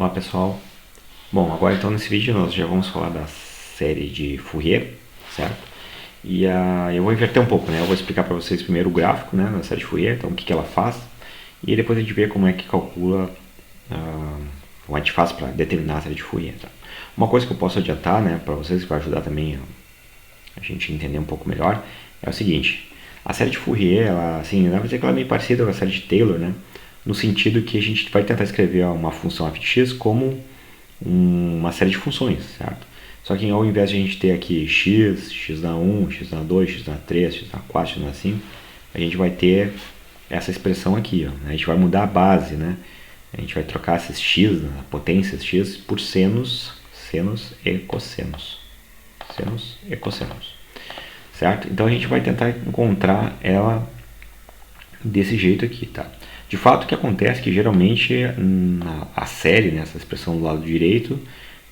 Olá pessoal, bom, agora então nesse vídeo nós já vamos falar da série de Fourier, certo? E eu vou inverter um pouco, né? Eu vou explicar para vocês primeiro o gráfico, né, da série de Fourier, então o que ela faz, e depois a gente vê como é que calcula, como a gente faz para determinar a série de Fourier. Tá? Uma coisa que eu posso adiantar, né, para vocês, que vai ajudar também a gente entender um pouco melhor, é o seguinte: a série de Fourier, ela, assim, na verdade ela é meio parecida com a série de Taylor, né? No sentido que a gente vai tentar escrever uma função f de x como uma série de funções, certo? Só que ao invés de a gente ter aqui x, x na 1, x na 2, x na 3, x na 4, x na 5, a gente vai ter essa expressão aqui, ó. A gente vai mudar a base, né? A gente vai trocar esses x, né, potências x, por senos e cossenos. Senos e cossenos. Certo? Então a gente vai tentar encontrar ela desse jeito aqui, tá? De fato, o que acontece é que geralmente a série, né, essa expressão do lado direito,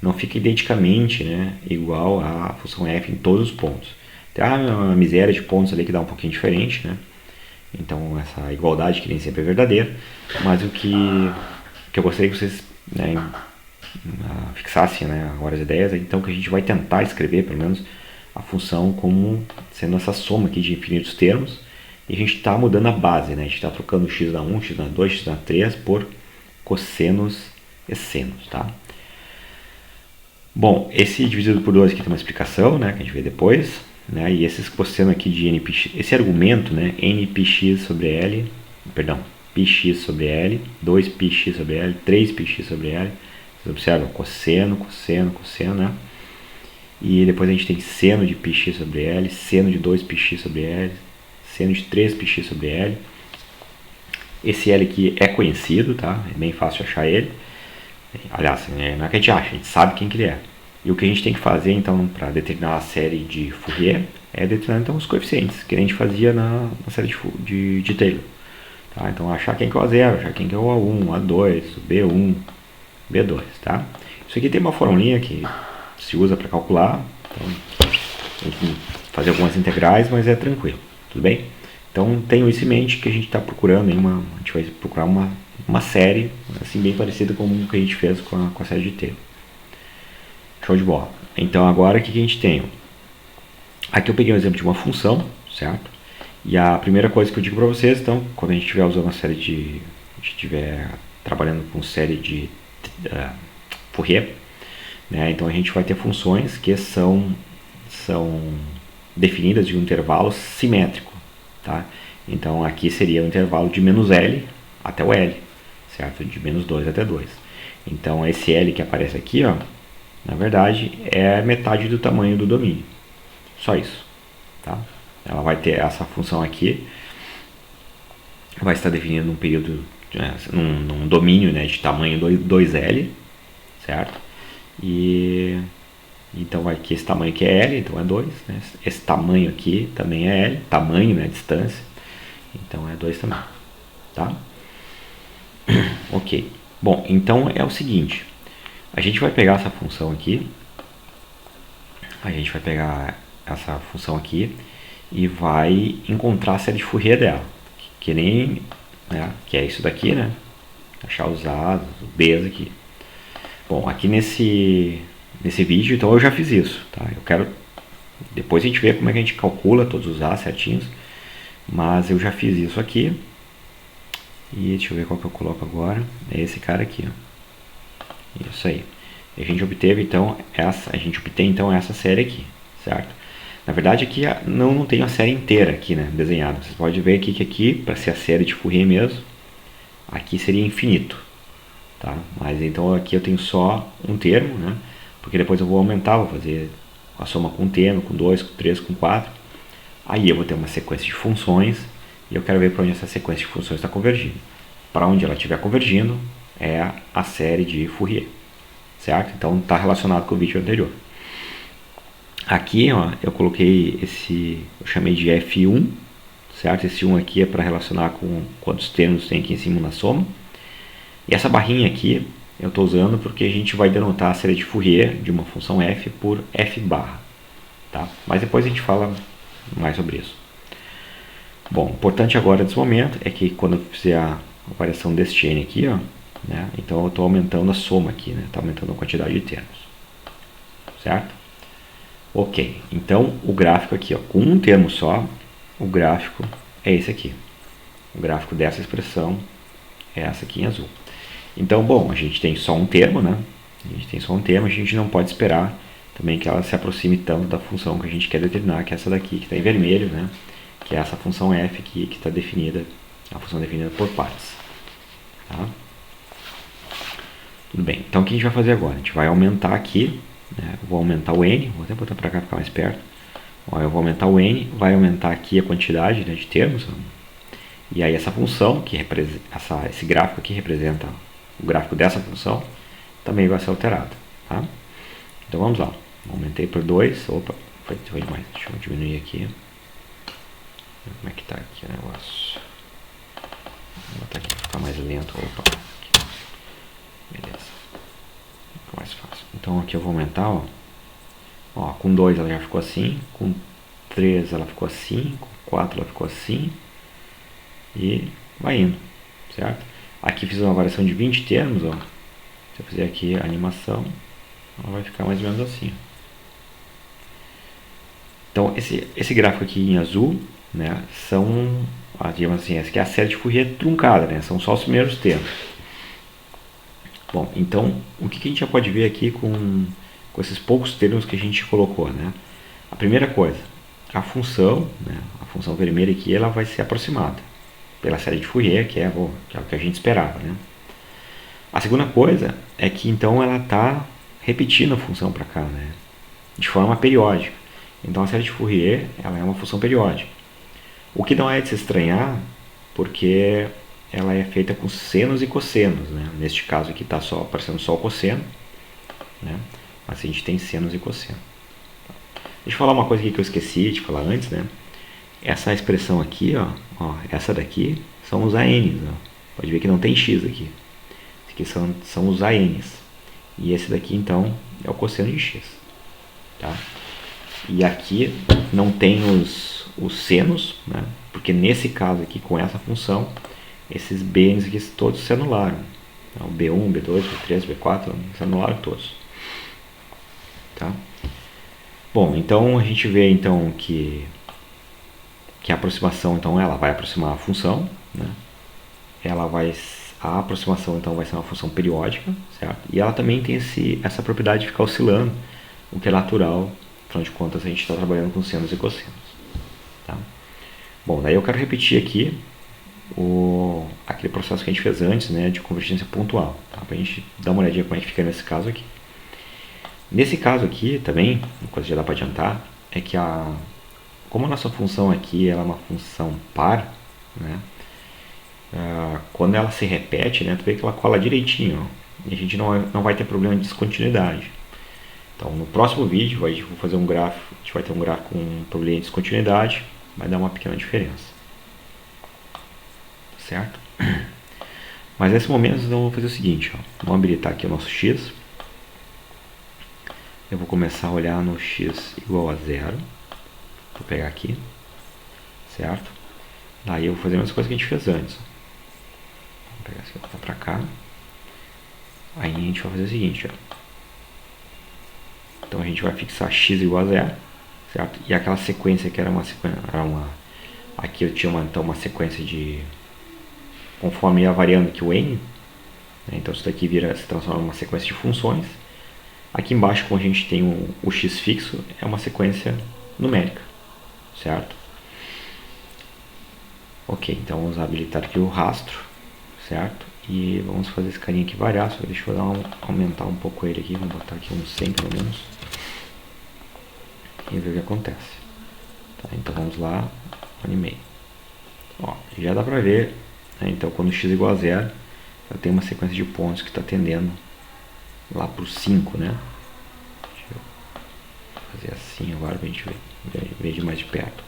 não fica identicamente, né, igual à função f em todos os pontos. Tem uma miséria de pontos ali que dá um pouquinho diferente, né? Então essa igualdade que nem sempre é verdadeira, mas o que eu gostaria que vocês, né, fixassem, né, agora as ideias, então que a gente vai tentar escrever pelo menos a função como sendo essa soma aqui de infinitos termos. E a gente está mudando a base, né? A gente está trocando x na 1, x na 2, x na 3 por cossenos e senos, tá? Bom, esse dividido por 2 aqui tem uma explicação, né? Que a gente vê depois, né? E esses cossenos aqui de npx, esse argumento, né? npx sobre L, perdão, πx sobre L, 2πx sobre L, 3πx sobre L. Vocês observam, cosseno, cosseno, cosseno, né? E depois a gente tem seno de πx sobre L, seno de 2πx sobre L, seno de 3πx sobre L. Esse L aqui é conhecido, tá? É bem fácil achar ele. Aliás, não é que a gente acha, a gente sabe quem que ele é. E o que a gente tem que fazer, então, para determinar a série de Fourier, é determinar, então, os coeficientes, que a gente fazia na série de Taylor. Tá? Então, achar quem que é o A0, achar quem que é o A1, o A2, o B1, B2, tá? Isso aqui tem uma formulinha que se usa para calcular, então, a gente tem que fazer algumas integrais, mas é tranquilo. Tudo bem? Então tenham isso em mente que a gente está procurando, a gente vai procurar uma série assim bem parecida com o que a gente fez com a série de Taylor. Show de bola. Então agora o que a gente tem? Aqui eu peguei um exemplo de uma função, certo? E a primeira coisa que eu digo para vocês, então, quando a gente estiver usando a série a gente estiver trabalhando com série de Fourier, né? Então a gente vai ter funções que são definidas de um intervalo simétrico, tá? Então aqui seria o intervalo de menos L até o L, certo? De menos 2 até 2. Então esse L que aparece aqui, ó, na verdade é metade do tamanho do domínio. Só isso, tá? Ela vai ter essa função aqui, vai estar definindo num período, num domínio, né, de tamanho 2L, certo? E então vai aqui, esse tamanho aqui é L, então é 2, né? Esse tamanho aqui também é L, tamanho, né, distância, então é 2 também, tá? Ok, bom, então é o seguinte, a gente vai pegar essa função aqui, e vai encontrar a série de Fourier dela, que nem, né, que é isso daqui, né, achar os A's, os B's aqui. Bom, aqui nesse vídeo, então eu já fiz isso, tá? Eu quero, depois a gente vê como é que a gente calcula todos os A certinhos, mas eu já fiz isso aqui, e deixa eu ver qual que eu coloco agora, é esse cara aqui, ó. Isso aí. E a gente obteve então essa série aqui, certo? Na verdade aqui não tem a série inteira aqui, né, desenhada. Vocês podem ver aqui que aqui, para ser a série de Fourier mesmo, aqui seria infinito, tá? Mas então aqui eu tenho só um termo, né? Porque depois eu vou aumentar, vou fazer a soma com um termo, com 2, com 3, com 4. Aí eu vou ter uma sequência de funções e eu quero ver para onde essa sequência de funções está convergindo. Para onde ela estiver convergindo é a série de Fourier, certo? Então está relacionado com o vídeo anterior. Aqui, ó, eu coloquei eu chamei de F1, certo? Esse 1 aqui é para relacionar com quantos termos tem aqui em cima na soma. E essa barrinha aqui eu estou usando porque a gente vai denotar a série de Fourier de uma função f por f barra, tá? Mas depois a gente fala mais sobre isso. Bom, o importante agora nesse momento é que quando eu fizer a variação deste n aqui, ó, né? Então eu estou aumentando a soma aqui, né? Está aumentando a quantidade de termos, certo? Ok, então o gráfico aqui, ó, com um termo só, o gráfico é esse aqui. O gráfico dessa expressão é essa aqui em azul. Então, bom, a gente tem só um termo, né? A gente tem só um termo, a gente não pode esperar também que ela se aproxime tanto da função que a gente quer determinar, que é essa daqui, que está em vermelho, né? Que é essa função f aqui, que está definida, a função definida por pares. Tá? Tudo bem, então o que a gente vai fazer agora? A gente vai aumentar aqui, né? Eu vou aumentar o n, vou até botar para cá ficar mais perto. Ó, eu vou aumentar o n, vai aumentar aqui a quantidade, né, de termos, ó. E aí essa função, que esse gráfico aqui representa o gráfico dessa função, também vai ser alterado. Tá? Então vamos lá. Aumentei por 2. Opa, foi demais. Deixa eu diminuir aqui. Como é que está aqui o negócio? Vou botar aqui para ficar mais lento. Opa, aqui. Beleza. Fica mais fácil. Então aqui eu vou aumentar. Ó, com 2 ela já ficou assim. Com 3 ela ficou assim. Com 4 ela ficou assim. E vai indo, certo? Aqui fiz uma variação de 20 termos, ó. Se eu fizer aqui a animação, ela vai ficar mais ou menos assim. Então esse gráfico aqui em azul, né, são, digamos assim, essa aqui é a série de Fourier truncada, né? São só os primeiros termos. Bom, então o que a gente já pode ver aqui com esses poucos termos que a gente colocou, né? A primeira coisa, a função, né, a função vermelha aqui, ela vai ser aproximada pela série de Fourier, que é o que a gente esperava, né? A segunda coisa é que então ela está repetindo a função para cá, né? De forma periódica. Então a série de Fourier ela é uma função periódica. O que não é de se estranhar, porque ela é feita com senos e cossenos, né? Neste caso aqui está aparecendo só o cosseno, né? Mas a gente tem senos e cossenos. Deixa eu falar uma coisa aqui que eu esqueci de falar antes, né? Essa expressão aqui, ó, essa daqui são os ANs. Ó. Pode ver que não tem x aqui. Esse aqui são os ANs. E esse daqui, então, é o cosseno de x. Tá? E aqui não tem os senos, né? Porque nesse caso aqui, com essa função, esses bns aqui todos se anularam. Então, B1, B2, B3, B4 se anularam todos. Tá? Bom, então a gente vê então que a aproximação, então, ela vai aproximar a função, né? A aproximação, então, vai ser uma função periódica, certo? E ela também tem essa propriedade de ficar oscilando, o que é natural, afinal de contas, a gente está trabalhando com senos e cossenos. Tá? Bom, daí eu quero repetir aqui aquele processo que a gente fez antes, né, de convergência pontual, tá? Para a gente dar uma olhadinha como é que fica nesse caso aqui. Nesse caso aqui, também, uma coisa que já dá para adiantar, é que como a nossa função aqui ela é uma função par, né? Quando ela se repete, né, tu vê que ela cola direitinho, ó, e a gente não vai ter problema de descontinuidade. Então no próximo vídeo a gente vai fazer um gráfico, a gente vai ter um gráfico com problema de descontinuidade, vai dar uma pequena diferença, certo? Mas nesse momento nós vamos fazer o seguinte, ó, vamos habilitar aqui o nosso x. Eu vou começar a olhar no x igual a 0. Vou pegar aqui, certo? Daí eu vou fazer a mesma coisa que a gente fez antes. Vou pegar assim, botar pra cá. Aí a gente vai fazer o seguinte, ó. Então a gente vai fixar x igual a 0, certo? E aquela sequência que era uma sequência, aqui eu tinha então uma sequência de, conforme ia variando aqui o n, né? Então isso daqui se transforma em uma sequência de funções. Aqui embaixo, como a gente tem o x fixo, é uma sequência numérica. Certo? Ok, então vamos habilitar aqui o rastro, certo? E vamos fazer esse carinha aqui variar, só deixa eu aumentar um pouco ele aqui, vamos botar aqui uns 100 pelo menos. E ver o que acontece. Tá, então vamos lá, animei. Ó, já dá pra ver, né? Então quando x é igual a 0, já tem uma sequência de pontos que está tendendo lá para o 5, né? Deixa eu fazer assim agora pra gente ver de mais de perto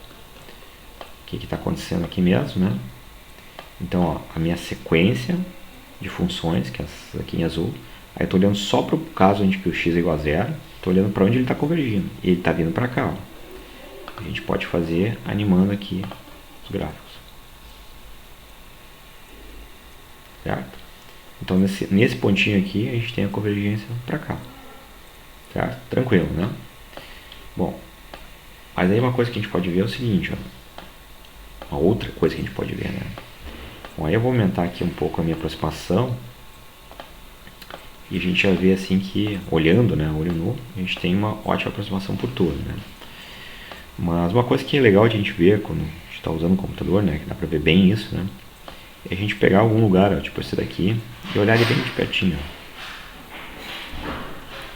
o que está acontecendo aqui mesmo, né? Então, ó, a minha sequência de funções, que é essa aqui em azul, aí eu estou olhando só para o caso onde que o x é igual a 0, estou olhando para onde ele está convergindo, e ele está vindo para cá, ó. A gente pode fazer animando aqui os gráficos, certo? Então nesse pontinho aqui a gente tem a convergência para cá, certo? Tranquilo, né? Bom, mas aí uma coisa que a gente pode ver é o seguinte, ó. Uma outra coisa que a gente pode ver, né? Bom, aí eu vou aumentar aqui um pouco a minha aproximação e a gente já vê assim que, olhando, né, olho nu, a gente tem uma ótima aproximação por tudo, né? Mas uma coisa que é legal de a gente ver quando a gente está usando o computador, né, que dá pra ver bem isso, né, é a gente pegar algum lugar, ó, tipo esse daqui, e olhar ele bem de pertinho.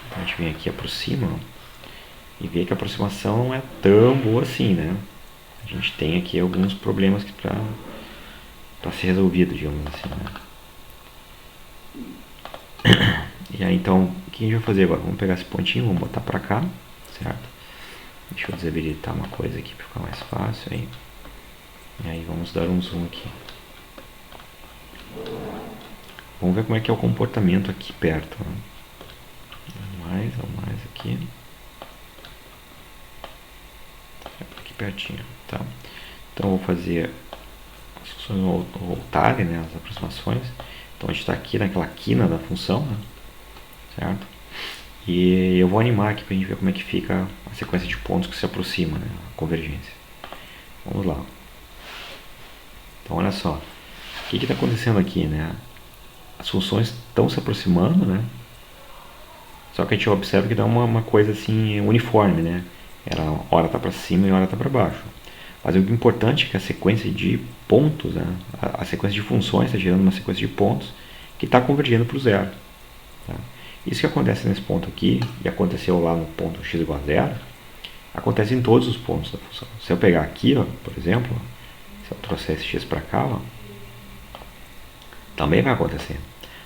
Então a gente vem aqui, aproxima, ó, e vê que a aproximação não é tão boa assim, né? A gente tem aqui alguns problemas para ser resolvido, digamos assim, né? E aí então, o que a gente vai fazer agora? Vamos pegar esse pontinho, vamos botar pra cá, certo? Deixa eu desabilitar uma coisa aqui para ficar mais fácil aí. E aí vamos dar um zoom aqui. Vamos ver como é que é o comportamento aqui perto, né? Mais aqui. Aqui pertinho, tá? Então eu vou fazer as funções voltarem, né, as aproximações. Então a gente está aqui naquela quina da função, né, certo? E eu vou animar aqui para a gente ver como é que fica a sequência de pontos que se aproxima, né, a convergência. Vamos lá. Então olha só, o que está acontecendo aqui, né? As funções estão se aproximando, né? Só que a gente observa que dá uma coisa assim uniforme, né? Ela hora está para cima e hora está para baixo. Mas o importante é que a sequência de pontos, né? A sequência de funções está gerando uma sequência de pontos que está convergindo para o zero. Tá? Isso que acontece nesse ponto aqui, e aconteceu lá no ponto x igual a zero, acontece em todos os pontos da função. Se eu pegar aqui, ó, por exemplo, se eu trouxer esse x para cá, ó, também vai acontecer.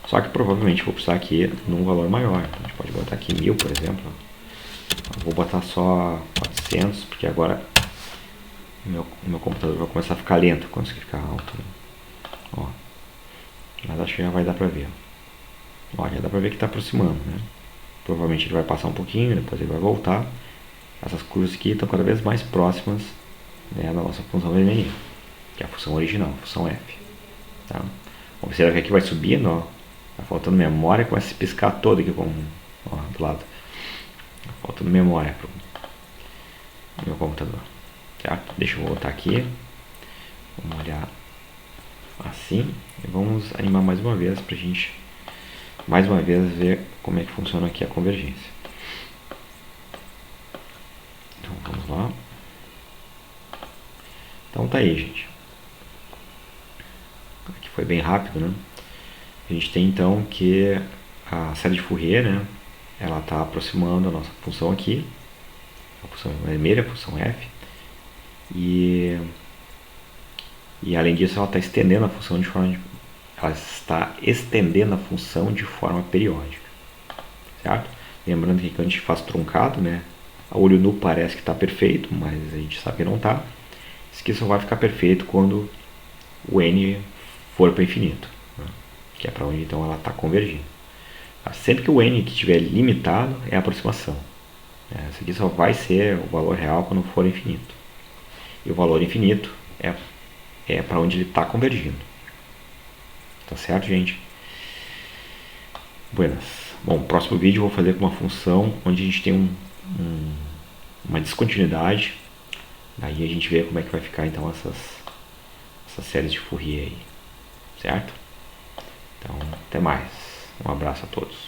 Só que provavelmente vou precisar aqui num valor maior. Então a gente pode botar aqui 1000, por exemplo. Eu vou botar só 400, porque agora o meu computador vai começar a ficar lento quando isso aqui ficar alto. Ó. Mas acho que já vai dar pra ver. Ó, já dá pra ver que está aproximando, né? Provavelmente ele vai passar um pouquinho, depois ele vai voltar. Essas curvas aqui estão cada vez mais próximas, né, da nossa função vermelhinha, que é a função original, a função f. Tá? Observa que aqui vai subindo, ó. Tá faltando memória, começa a se piscar todo aqui, ó, do lado. Tá faltando memória pro meu computador. Certo? Deixa eu voltar aqui. Vamos olhar assim. E vamos animar mais uma vez pra gente, mais uma vez, ver como é que funciona aqui a convergência. Então vamos lá. Então tá aí, gente. Aqui foi bem rápido, né? A gente tem então que a série de Fourier, né, ela está aproximando a nossa função aqui, a função vermelha, a função f, e além disso ela está estendendo a função de forma periódica, certo? Lembrando que quando a gente faz truncado, né, a olho nu parece que está perfeito, mas a gente sabe que não está. Isso aqui só vai ficar perfeito quando o n for para infinito, né, que é para onde então ela está convergindo. Sempre que o n que estiver limitado é a aproximação. Isso aqui só vai ser o valor real quando for infinito. E o valor infinito é para onde ele está convergindo. Tá certo, gente? Buenas. Bom, próximo vídeo eu vou fazer com uma função onde a gente tem uma descontinuidade. Daí a gente vê como é que vai ficar então essas séries de Fourier aí. Certo? Então, até mais. Um abraço a todos.